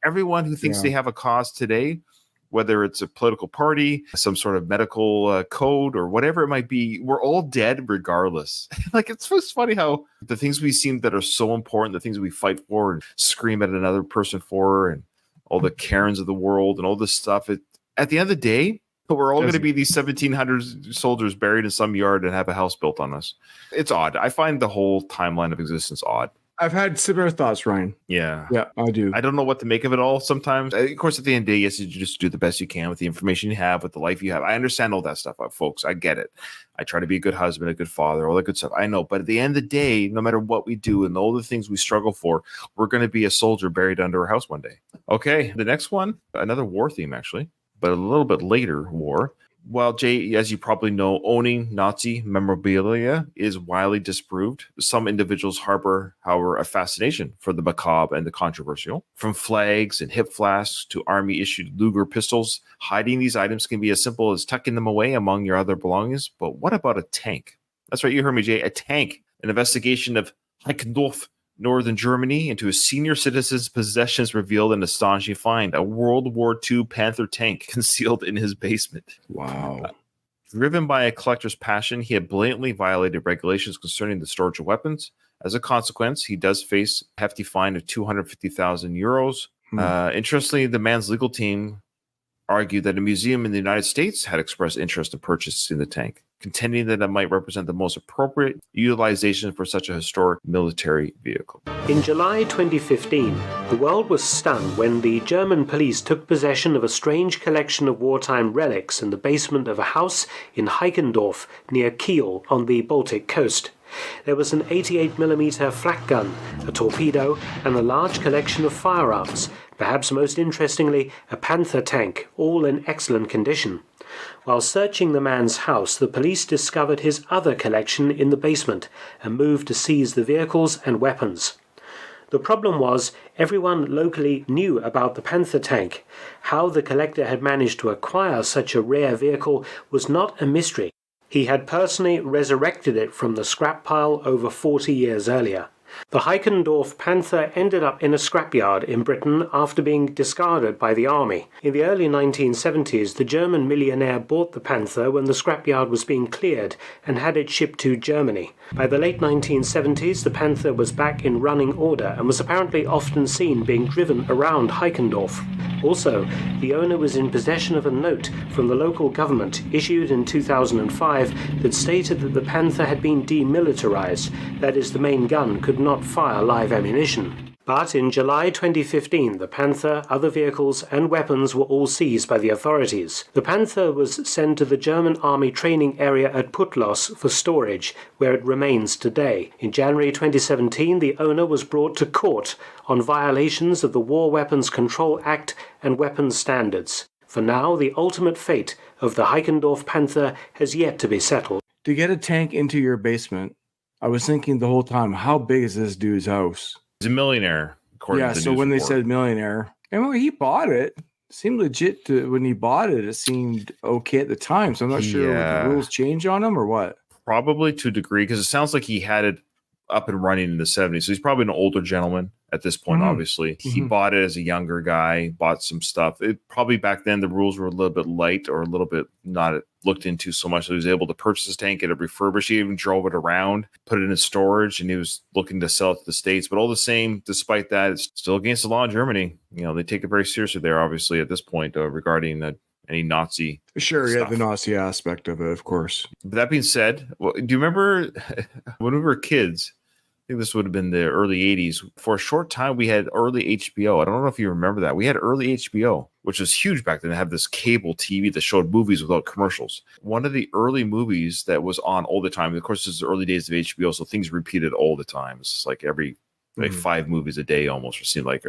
Everyone who thinks they have a cause today, whether it's a political party, some sort of medical code, or whatever it might be, we're all dead regardless. Like, it's just funny how the things we seem that are so important, the things we fight for and scream at another person for, and all the Karens of the world and all this stuff, at the end of the day, we're all going to be these 1700 soldiers buried in some yard and have a house built on us. It's odd. I find the whole timeline of existence odd. I've had similar thoughts, Ryan. Yeah. Yeah, I do. I don't know what to make of it all sometimes. Of course, at the end of the day, yes, you just do the best you can with the information you have, with the life you have. I understand all that stuff, folks. I get it. I try to be a good husband, a good father, all that good stuff. I know. But at the end of the day, no matter what we do and all the things we struggle for, we're going to be a soldier buried under a house one day. Okay. The next one, another war theme, actually, but a little bit later war. While, Jay, as you probably know, owning Nazi memorabilia is widely disapproved, some individuals harbor, however, a fascination for the macabre and the controversial. From flags and hip flasks to army-issued Luger pistols, hiding these items can be as simple as tucking them away among your other belongings. But what about a tank? That's right, you heard me, Jay. A tank. An investigation of Heikendorf, Northern Germany, into a senior citizen's possessions revealed an astonishing find: a World War II Panther tank concealed in his basement. Wow. Driven by a collector's passion, he had blatantly violated regulations concerning the storage of weapons. As a consequence, he does face a hefty fine of 250,000 euros. Interestingly, the man's legal team argued that a museum in the United States had expressed interest in purchasing the tank, contending that it might represent the most appropriate utilization for such a historic military vehicle. In July 2015, the world was stunned when the German police took possession of a strange collection of wartime relics in the basement of a house in Heikendorf near Kiel on the Baltic coast. There was an 88mm flak gun, a torpedo, and a large collection of firearms, perhaps most interestingly, a Panther tank, all in excellent condition. While searching the man's house, the police discovered his other collection in the basement and moved to seize the vehicles and weapons. The problem was, everyone locally knew about the Panther tank. How the collector had managed to acquire such a rare vehicle was not a mystery. He had personally resurrected it from the scrap pile over 40 years earlier. The Heikendorf Panther ended up in a scrapyard in Britain after being discarded by the army. In the early 1970s, the German millionaire bought the Panther when the scrapyard was being cleared and had it shipped to Germany. By the late 1970s, the Panther was back in running order and was apparently often seen being driven around Heikendorf. Also, the owner was in possession of a note from the local government issued in 2005 that stated that the Panther had been demilitarized, that is, the main gun could not fire live ammunition. But in July 2015, the Panther, other vehicles and weapons were all seized by the authorities. The Panther was sent to the German Army training area at Putlos for storage, where it remains today. In January 2017, the owner was brought to court on violations of the War Weapons Control Act and weapons standards. For now, the ultimate fate of the Heikendorf Panther has yet to be settled. To get a tank into your basement, I was thinking the whole time, how big is this dude's house? He's a millionaire, according to the so news when report. they said millionaire, and when he bought it, seemed legit when he bought it. It seemed okay at the time. So I'm not sure if the rules changed on him or what. Probably to a degree, because it sounds like he had it up and running in the 70s. So he's probably an older gentleman at this point, obviously. He bought it as a younger guy, bought some stuff. It probably back then the rules were a little bit light or a little bit not looked into so much. So he was able to purchase his tank, get it refurbished. He even drove it around, put it in storage, and he was looking to sell it to the States. But all the same, despite that, it's still against the law in Germany. You know, they take it very seriously there, obviously, at this point regarding any Nazi Sure, stuff. yeah, the Nazi aspect of it, of course. But that being said, do you remember when we were kids? I think this would have been the early 80s. For a short time, we had early HBO. I don't know if you remember that. We had early HBO, which was huge back then. They had this cable TV that showed movies without commercials. One of the early movies that was on all the time, of course, this is the early days of HBO, so things repeated all the time. It's like every 5 movies a day almost, it seemed like.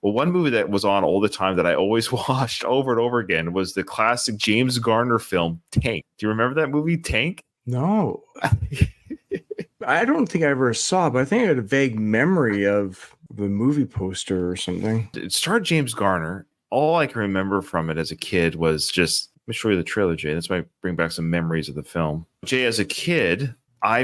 Well, one movie that was on all the time that I always watched over and over again was the classic James Garner film, Tank. Do you remember that movie, Tank? No. I don't think I ever saw it, but I think I had a vague memory of the movie poster or something. It starred James Garner. All I can remember from it as a kid was just, let me show you the trailer, Jay. This might bring back some memories of the film. Jay, as a kid,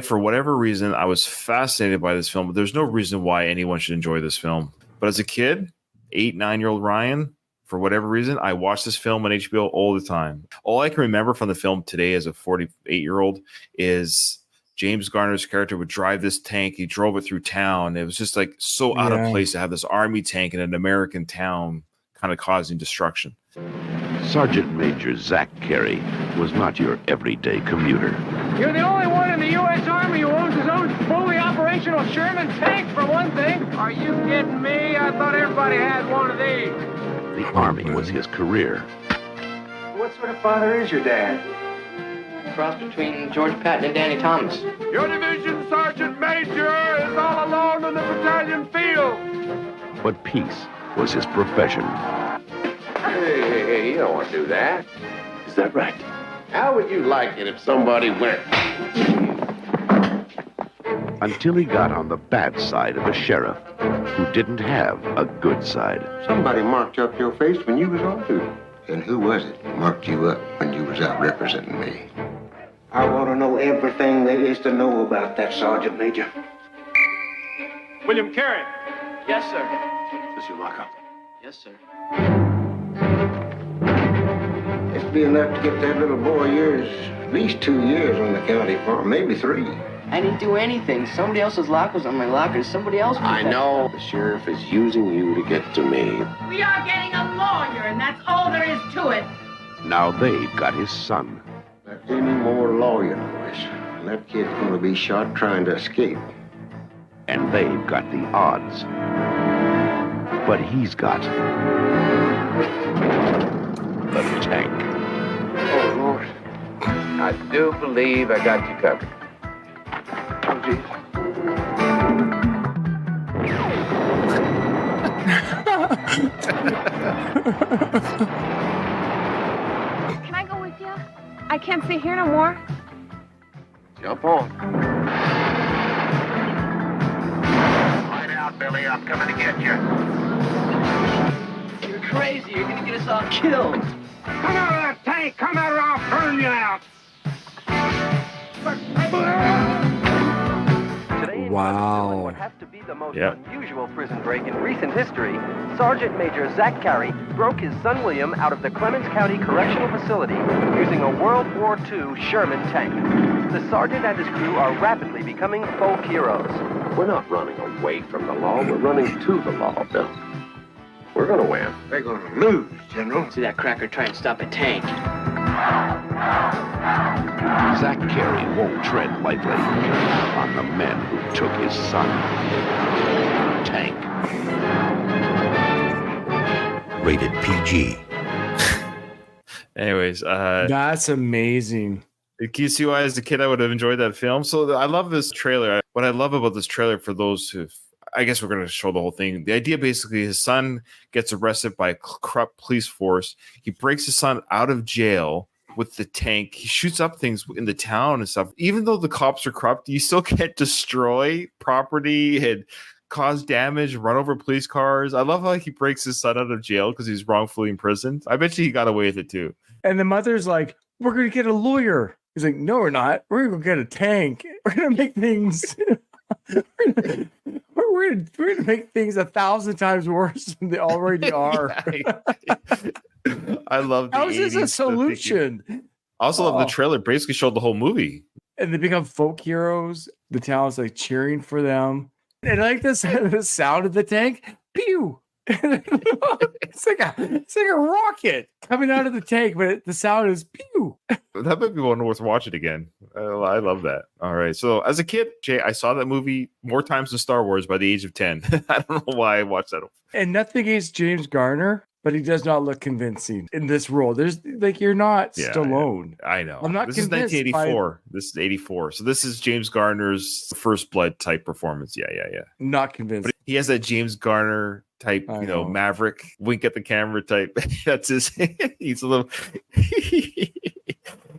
for whatever reason, I was fascinated by this film, but there's no reason why anyone should enjoy this film. But as a kid, 8-9-year-old Ryan, for whatever reason, I watched this film on HBO all the time. All I can remember from the film today as a 48-year-old is James Garner's character would drive this tank. He drove it through town. It was just like so out of place to have this army tank in an American town kind of causing destruction. Sergeant Major Zach Carey was not your everyday commuter. You're the only one in the U.S. Army who owns his own fully operational Sherman tank, for one thing. Are you kidding me? I thought everybody had one of these. The Army was his career. What sort of father is your dad? Cross between George Patton and Danny Thomas. Your division sergeant major is all alone in the battalion field. But peace was his profession. Hey, you don't want to do that. Is that right? How would you like it if somebody went? Until he got on the bad side of a sheriff who didn't have a good side. Somebody marked up your face when you was on duty. And who was it that marked you up when you was out representing me? I want to know everything there is to know about that, Sergeant Major. William Carey. Yes, sir. Does your lockup? Yes, sir. It'd be enough to get that little boy of yours at least 2 years on the county farm, maybe 3. I didn't do anything. Somebody else's lock was on my locker. Somebody else. I know. The sheriff is using you to get to me. We are getting a lawyer, and that's all there is to it. Now they've got his son. That's any more lawyer noise. And that kid's going to be shot trying to escape. And they've got the odds. But he's got the tank. Oh, Lord. I do believe I got you covered. Apologies. Can I go with you? I can't stay here no more. Jump on. Light out, Billy. I'm coming to get you. You're crazy. You're gonna get us all killed. Come out of that tank! Come out or I'll burn you out! Wow. What has to be the most Yep. unusual prison break in recent history, Sergeant Major Zach Carey broke his son William out of the Clemens County Correctional Facility using a World War II Sherman tank. The sergeant and his crew are rapidly becoming folk heroes. We're not running away from the law. We're running to the law, Bill. We're gonna win. They're gonna lose, General. See that cracker try and stop a tank. Zach Carey won't tread lightly on the men who took his son. Tank. Rated PG. Anyways, that's amazing. Can you see why, as a kid, I would have enjoyed that film? So I love this trailer. What I love about this trailer, for those who, I guess we're going to show the whole thing. The idea, basically, his son gets arrested by a corrupt police force. He breaks his son out of jail with the tank. He shoots up things in the town and stuff. Even though the cops are corrupt, you still can't destroy property and cause damage, run over police cars. I love how he breaks his son out of jail because he's wrongfully imprisoned. I bet you he got away with it too. And the mother's like, we're going to get a lawyer. He's like, no, we're not. We're going to go get a tank. We're going to make things... we're gonna make things 1,000 times worse than they already are. I love the How is this a 80s solution? I also love the trailer. Basically showed the whole movie. And they become folk heroes. The town's like cheering for them. And I like this the sound of the tank. Pew! it's like a rocket coming out of the tank, but the sound is pew. That might be one worth watching again. I love that. All right. So as a kid, Jay, I saw that movie more times than Star Wars by the age of 10. I don't know why I watched that. And nothing against James Garner, but he does not look convincing in this role. There's like, you're not Stallone. I know. I'm not This is convinced 1984. This is 84. So this is James Garner's First Blood type performance. Yeah. Not convinced. But he has that James Garner type, Maverick, wink at the camera type. That's his. He's a little.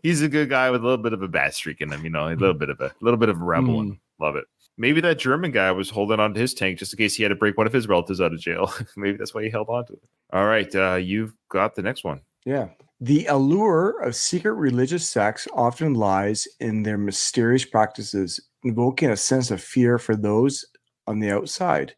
He's a good guy with a little bit of a bad streak in him. A little bit of a rebel. And love it. Maybe that German guy was holding on to his tank just in case he had to break one of his relatives out of jail. Maybe that's why he held on to it. All right, you've got the next one. Yeah. The allure of secret religious sects often lies in their mysterious practices, invoking a sense of fear for those on the outside.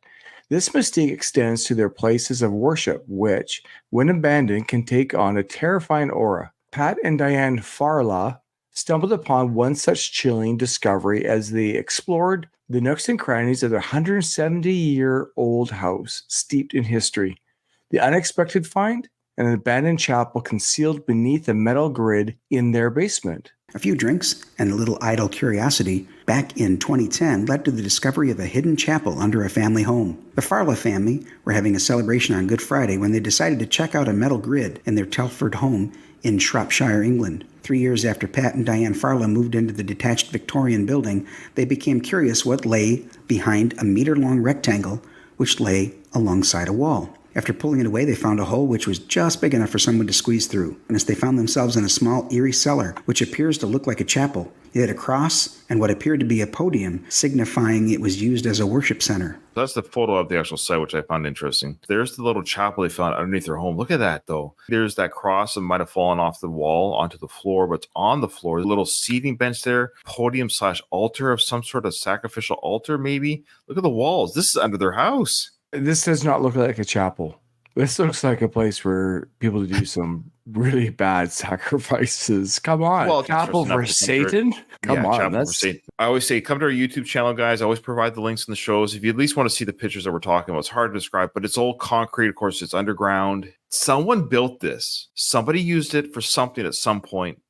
This mystique extends to their places of worship, which, when abandoned, can take on a terrifying aura. Pat and Diane Farla stumbled upon one such chilling discovery as they explored the nooks and crannies of their 170-year-old house, steeped in history. The unexpected find? An abandoned chapel concealed beneath a metal grid in their basement. A few drinks and a little idle curiosity back in 2010 led to the discovery of a hidden chapel under a family home. The Farla family were having a celebration on Good Friday when they decided to check out a metal grid in their Telford home in Shropshire, England. 3 years after Pat and Diane Farla moved into the detached Victorian building, they became curious what lay behind a meter-long rectangle which lay alongside a wall. After pulling it away, they found a hole which was just big enough for someone to squeeze through. And as they found themselves in a small, eerie cellar, which appears to look like a chapel, it had a cross and what appeared to be a podium, signifying it was used as a worship center. That's the photo of the actual site, which I found interesting. There's the little chapel they found underneath their home. Look at that, though. There's that cross that might have fallen off the wall onto the floor, but it's on the floor. A little seating bench there, podium/altar of some sort of sacrificial altar, maybe. Look at the walls. This is under their house. This does not look like a chapel. This looks like a place where people do some really bad sacrifices. Come on. Well, chapel for Satan? Come on. Chapel for Satan. I always say, come to our YouTube channel, guys. I always provide the links in the shows. If you at least want to see the pictures that we're talking about, it's hard to describe, but it's all concrete. Of course, it's underground. Someone built this. Somebody used it for something at some point.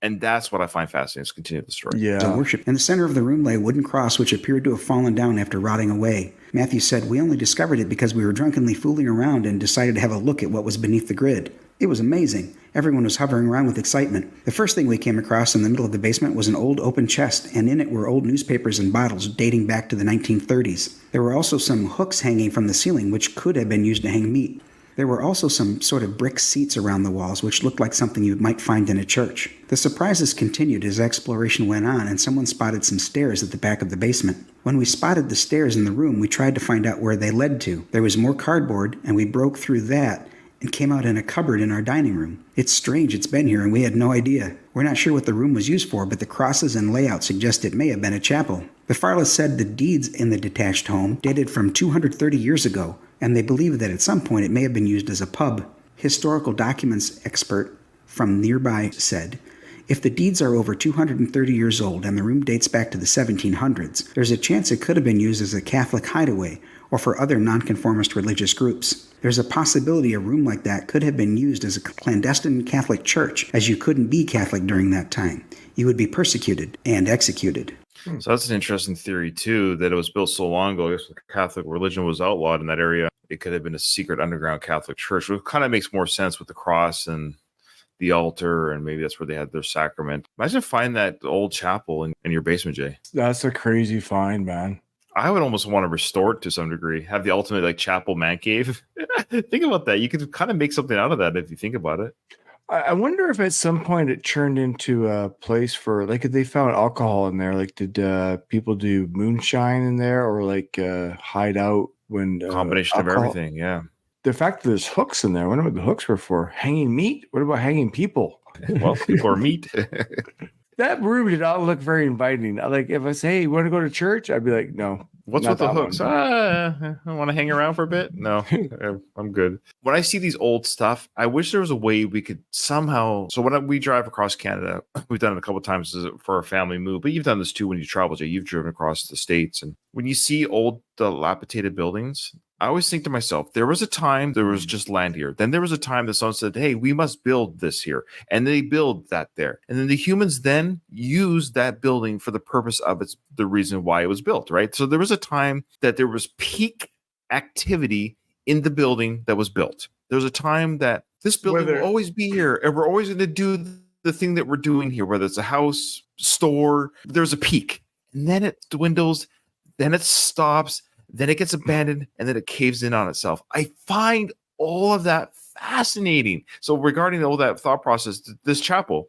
And that's what I find fascinating. Let's continue the story. Yeah. Worship. In the center of the room lay a wooden cross which appeared to have fallen down after rotting away. Matthew said, "We only discovered it because we were drunkenly fooling around and decided to have a look at what was beneath the grid. It was amazing. Everyone was hovering around with excitement. The first thing we came across in the middle of the basement was an old open chest, and in it were old newspapers and bottles dating back to the 1930s. There were also some hooks hanging from the ceiling, which could have been used to hang meat. There were also some sort of brick seats around the walls, which looked like something you might find in a church. The surprises continued as exploration went on, and someone spotted some stairs at the back of the basement. When we spotted the stairs in the room, we tried to find out where they led to. There was more cardboard, and we broke through that and came out in a cupboard in our dining room. It's strange it's been here, and we had no idea. We're not sure what the room was used for, but the crosses and layout suggest it may have been a chapel. The Farlas said the deeds in the detached home dated from 230 years ago, and they believe that at some point it may have been used as a pub. Historical documents expert from nearby said, if the deeds are over 230 years old and the room dates back to the 1700s, there's a chance it could have been used as a Catholic hideaway or for other nonconformist religious groups. There's a possibility a room like that could have been used as a clandestine Catholic church, as you couldn't be Catholic during that time. You would be persecuted and executed. So that's an interesting theory, too, that it was built so long ago. I guess the Catholic religion was outlawed in that area. It could have been a secret underground Catholic church, which kind of makes more sense with the cross and the altar, and maybe that's where they had their sacrament. Imagine finding that old chapel in your basement, Jay. That's a crazy find, man. I would almost want to restore it to some degree, have the ultimate like chapel man cave. Think about that. You could kind of make something out of that if you think about it. I wonder if at some point it turned into a place for, like, if they found alcohol in there, like, did people do moonshine in there, or like hide out when combination alcohol? of everything? Yeah. The fact that there's hooks in there, I wonder what the hooks were for. Hanging meat? What about hanging people? Well, people are meat. That room did not look very inviting. Like, if I say, hey, you want to go to church? I'd be like, no. What's with the hooks? I want to hang around for a bit. No, I'm good. When I see these old stuff, I wish there was a way we could somehow. So when we drive across Canada, we've done it a couple of times for a family move, but you've done this too when you travel, Jay. You've driven across the States. And when you see old, dilapidated buildings, I always think to myself, there was a time there was just land here. Then there was a time that someone said, hey, we must build this here. And they build that there. And then the humans then use that building for the purpose of the reason why it was built, right? So there was a time that there was peak activity in the building that was built. There was a time that this building will always be here, and we're always going to do the thing that we're doing here, whether it's a house, store. There's a peak. And then it dwindles, then it stops, then it gets abandoned, and then it caves in on itself. I find all of that fascinating. So regarding all that thought process, this chapel,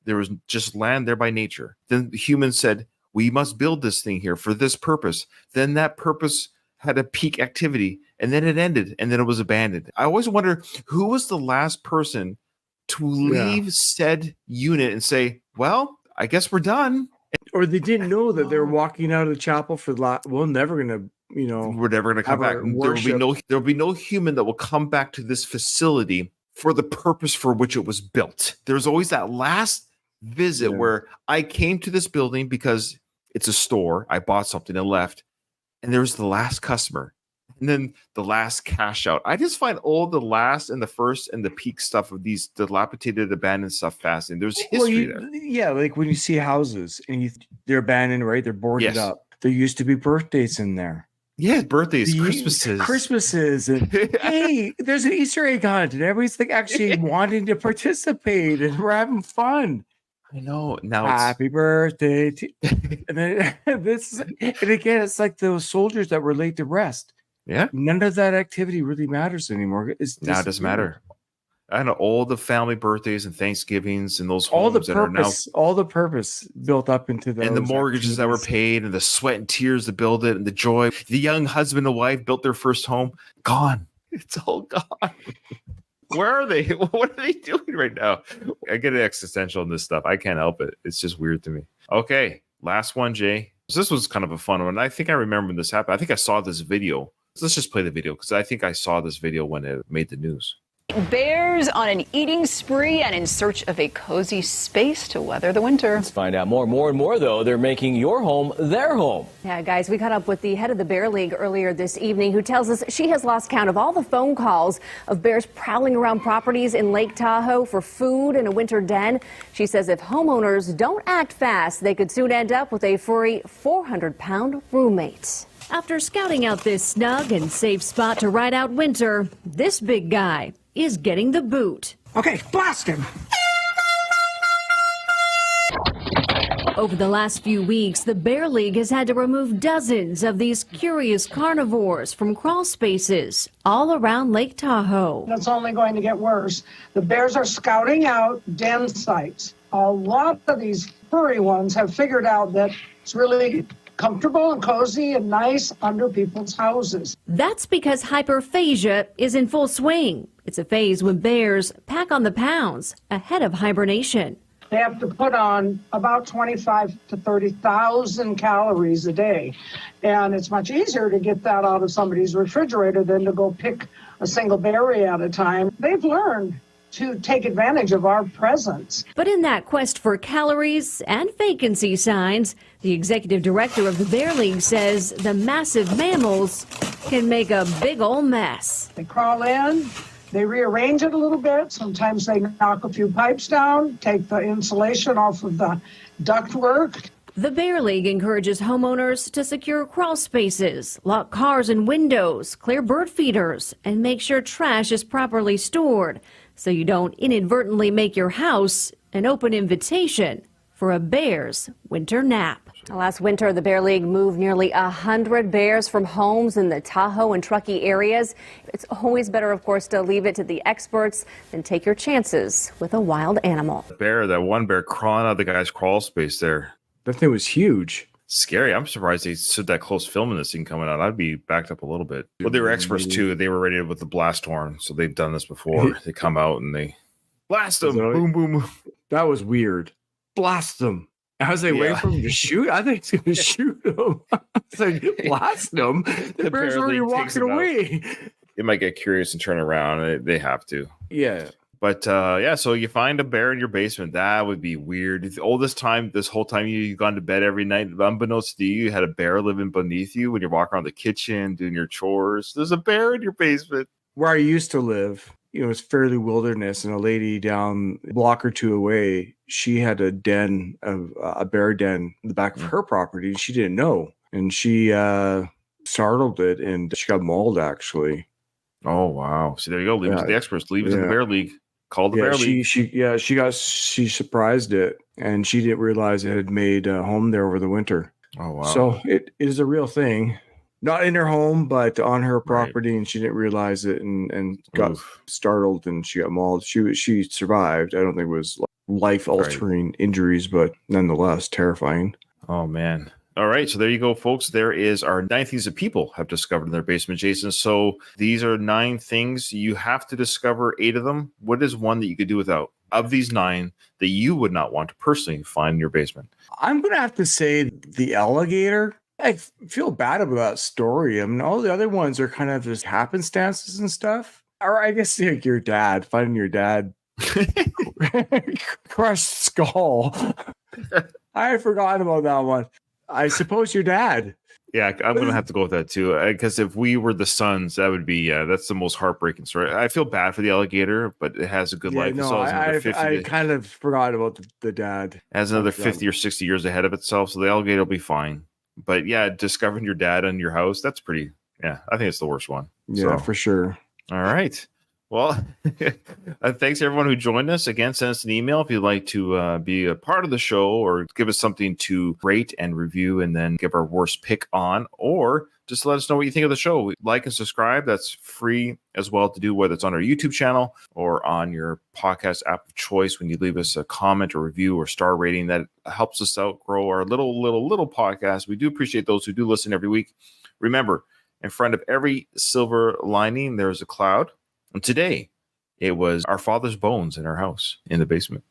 there was just land there by nature. Then humans said, we must build this thing here for this purpose. Then that purpose had a peak activity, and then it ended, and then it was abandoned. I always wonder, who was the last person to leave said unit and say, well, I guess we're done. Or they didn't know that they were walking out of the chapel for we're never going to, we're never going to come back. There will be no human that will come back to this facility for the purpose for which it was built. There's always that last visit where I came to this building because it's a store. I bought something and left, and there was the last customer, and then the last cash out. I just find all the last and the first and the peak stuff of these dilapidated, abandoned stuff fascinating. There's history there. Yeah, like when you see houses and they're abandoned, right? They're boarded up. There used to be birth dates in there. Yeah, birthdays, Christmases, and hey, there's an Easter egg hunt, and everybody's like actually wanting to participate, and we're having fun. I know. Now happy birthday to and then and again, it's like those soldiers that were laid to rest. Yeah, none of that activity really matters anymore. Now it doesn't matter. I know all the family birthdays and Thanksgivings and those all homes all the purpose built up into those, and the mortgages that were paid, and the sweat and tears to build it, and the joy. The young husband and wife built their first home. Gone. It's all gone. Where are they? What are they doing right now? I get existential in this stuff. I can't help it. It's just weird to me. Okay, last one, Jay. So this was kind of a fun one. I think I remember when this happened. I think I saw this video. So let's just play the video because I think I saw this video when it made the news. Bears on an eating spree and in search of a cozy space to weather the winter. Let's find out more. More and more, though, they're making your home their home. Yeah, guys, we caught up with the head of the Bear League earlier this evening, who tells us she has lost count of all the phone calls of bears prowling around properties in Lake Tahoe for food and a winter den. She says if homeowners don't act fast, they could soon end up with a furry 400-pound roommate. After scouting out this snug and safe spot to ride out winter, this big guy is getting the boot. Okay, blast him! Over the last few weeks, the Bear League has had to remove dozens of these curious carnivores from crawl spaces all around Lake Tahoe. It's only going to get worse. The bears are scouting out den sites. A lot of these furry ones have figured out that it's really comfortable and cozy and nice under people's houses. That's because hyperphagia is in full swing. It's a phase when bears pack on the pounds ahead of hibernation. They have to put on about 25 to 30,000 calories a day. And it's much easier to get that out of somebody's refrigerator than to go pick a single berry at a time. They've learned to take advantage of our presence. But in that quest for calories and vacancy signs, the executive director of the Bear League says the massive mammals can make a big old mess. They crawl in, they rearrange it a little bit. Sometimes they knock a few pipes down, take the insulation off of the ductwork. The Bear League encourages homeowners to secure crawl spaces, lock cars and windows, clear bird feeders, and make sure trash is properly stored so you don't inadvertently make your house an open invitation for a bear's winter nap. Last winter, the Bear League moved nearly 100 bears from homes in the Tahoe and Truckee areas. It's always better, of course, to leave it to the experts than take your chances with a wild animal. That one bear crawling out of the guy's crawl space there. That thing was huge. Scary. I'm surprised they stood that close filming this thing coming out. I'd be backed up a little bit. Well, they were experts too. They were ready with the blast horn, so they've done this before. They come out and they blast them. Boom, boom, boom. That was weird. Blast them. As they wait for him to shoot, I think it's going to shoot him. It's like, blast them. The bear's already walking away. They might get curious and turn around. They have to. Yeah. But so you find a bear in your basement. That would be weird. This whole time you've gone to bed every night, unbeknownst to you, you had a bear living beneath you when you're walking around the kitchen, doing your chores. There's a bear in your basement. Where I used to live, it's fairly wilderness, and a lady down a block or two away, she had a den of a bear den in the back of her property. She didn't know, and she startled it, and she got mauled actually. Oh wow! See, there you go. Leave it to the experts. Leave it to the Bear League. Call the Bear League. She surprised it, and she didn't realize it had made a home there over the winter. Oh wow! So it is a real thing. Not in her home, but on her property, and she didn't realize it, and got startled, and she got mauled. She survived. I don't think it was life-altering injuries, but nonetheless terrifying. Oh man! All right, so there you go, folks. There is our 9 things that people have discovered in their basement, Jason. So these are 9 things. You have to discover 8 of them. What is one that you could do without? Of these 9 that you would not want to personally find in your basement? I'm going to have to say the alligator. I feel bad about that story. I mean, all the other ones are kind of just happenstances and stuff. Or I guess like your dad, finding your dad crushed skull. I had forgotten about that one. I suppose your dad. Yeah, I'm going to have to go with that too. Because if we were the sons, that would be, that's the most heartbreaking story. I feel bad for the alligator, but it has a good life. No, I kind of forgot about the dad. It has another 50 or 60 years ahead of itself, so the alligator will be fine. But yeah, discovering your dad in your house, that's pretty, I think it's the worst one. Yeah, for sure. All right. Well, thanks to everyone who joined us. Again, send us an email if you'd like to be a part of the show or give us something to rate and review and then give our worst pick on, or just let us know what you think of the show. Like and subscribe. That's free as well to do, whether it's on our YouTube channel or on your podcast app of choice. When you leave us a comment or review or star rating, that helps us out grow our little podcast. We do appreciate those who do listen every week. Remember, in front of every silver lining, there's a cloud. And today, it was our father's bones in our house in the basement.